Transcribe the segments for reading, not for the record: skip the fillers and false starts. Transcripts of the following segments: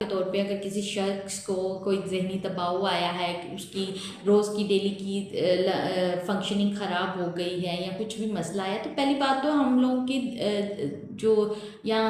के तौर पे अगर किसी शख्स को कोई ज़हनी दबाव आया है, उसकी रोज़ की डेली की फंक्शनिंग ख़राब हो गई है या कुछ भी मसला है, तो पहली बात तो हम लोगों की जो या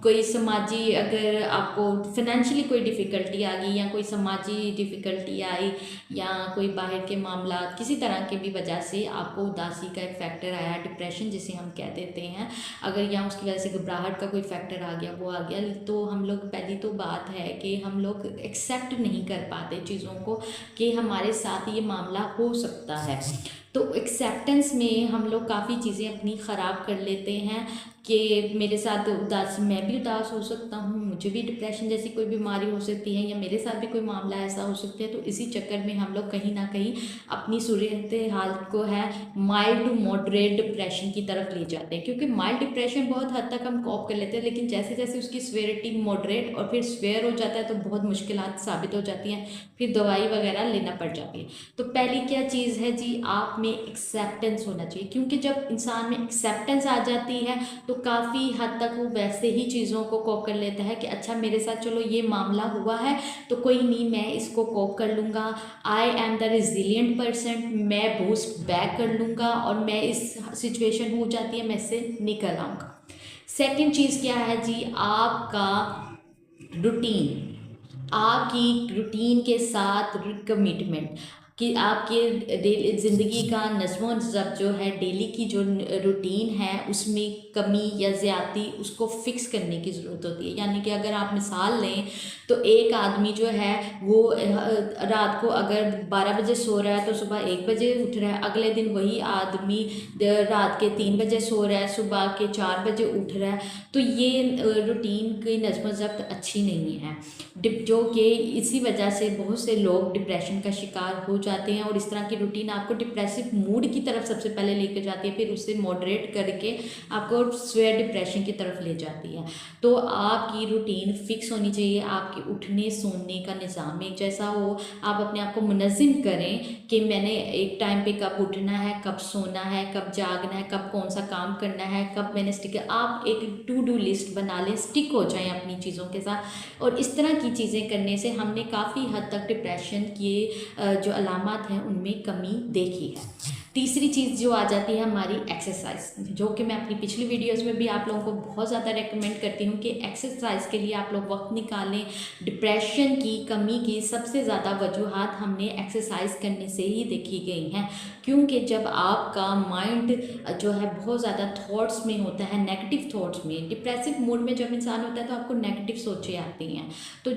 कोई समाजी, अगर आपको फाइनेंशियली कोई डिफ़िकल्टी आ गई या कोई समाजी डिफ़िकल्टी आई या कोई बाहर के मामला किसी तरह के भी वजह से आपको उदासी का एक फैक्टर आया, डिप्रेशन जिसे हम कह देते हैं, अगर या उसकी वजह से घबराहट का कोई फैक्टर आ गया, वो आ गया, तो हम लोग पहली तो बात है कि हम लोग एक्सेप्ट नहीं कर पाते चीज़ों को कि हमारे साथ ये मामला हो सकता है। तो एक्सेप्टेंस में हम लोग काफ़ी चीज़ें अपनी ख़राब कर लेते हैं कि मेरे साथ उदास, मैं भी उदास हो सकता हूँ, मुझे भी डिप्रेशन जैसी कोई बीमारी हो सकती है या मेरे साथ भी कोई मामला ऐसा हो सकता है। तो इसी चक्कर में हम लोग कहीं ना कहीं अपनी सूरत हाल को है माइल्ड टू मॉडरेट डिप्रेशन की तरफ ले जाते हैं, क्योंकि माइल्ड डिप्रेशन बहुत हद तक हम कॉप कर लेते हैं, लेकिन जैसे जैसे उसकी स्वेरिटी मॉडरेट और फिर स्वेयर हो जाता है तो बहुत मुश्किलात साबित हो जाती हैं, फिर दवाई वगैरह लेना पड़ जाती है। तो पहली क्या चीज़ है जी, आप में एक्सेप्टेंस होना चाहिए, क्योंकि जब इंसान में एक्सेप्टेंस आ जाती है तो काफ़ी हद तक वो वैसे ही चीज़ों को कोप कर लेता है कि अच्छा मेरे साथ चलो ये मामला हुआ है तो कोई नहीं, मैं इसको कोप कर लूँगा, I am the resilient person, मैं बूस्ट बैक कर लूँगा और मैं इस सिचुएशन हो जाती है मैं इससे निकल आऊँगा। सेकंड चीज़ क्या है जी, आपका रूटीन, आपकी रूटीन के साथ कमिटमेंट कि आपके डेली ज़िंदगी का नज़्म ज़ब्त जो है, डेली की जो रूटीन है उसमें कमी या ज़्यादती उसको फिक्स करने की ज़रूरत होती है। यानी कि अगर आप मिसाल लें तो एक आदमी जो है वो रात को अगर 12 बजे सो रहा है तो सुबह 1 बजे उठ रहा है, अगले दिन वही आदमी रात के 3 बजे सो रहा है, सुबह के 4 बजे उठ रहा है, तो ये रूटीन की नज़्म ज़ब्त अच्छी नहीं है, जो कि इसी वजह से बहुत से लोग डिप्रेशन का शिकार हो जाते हैं। और इस तरह की रूटीन आपको डिप्रेसिव मूड की तरफ सबसे पहले लेकर जाती है, फिर उससे मॉडरेट करके आपको स्वेयर डिप्रेशन की तरफ ले जाती है। तो आपकी रूटीन फिक्स होनी चाहिए, आपके उठने सोने का निज़ाम एक जैसा हो, आप अपने आप को मुनज़्ज़म करें कि मैंने एक टाइम पे कब उठना है, कब सोना है, कब जागना है, कब कौन सा काम करना है, कब मैंने स्टिक, आप एक टू डू लिस्ट बना लें, स्टिक हो जाएं अपनी चीज़ों के साथ। और इस तरह की चीज़ें करने से हमने काफ़ी हद तक डिप्रेशन के जो अलामात हैं उनमें कमी देखी है। तीसरी चीज़ जो आ जाती है हमारी एक्सरसाइज, जो कि मैं अपनी पिछली वीडियोस में भी आप लोगों को बहुत ज़्यादा रेकमेंड करती हूँ कि एक्सरसाइज के लिए आप लोग वक्त निकालें। डिप्रेशन की कमी की सबसे ज़्यादा वजूहात हमने एक्सरसाइज करने से ही देखी गई हैं, क्योंकि जब आपका माइंड जो है बहुत ज़्यादा थॉट्स में होता है, नेगेटिव थॉट्स में, डिप्रेसिव मूड में जब इंसान होता है तो आपको नेगेटिव सोचें आती हैं। तो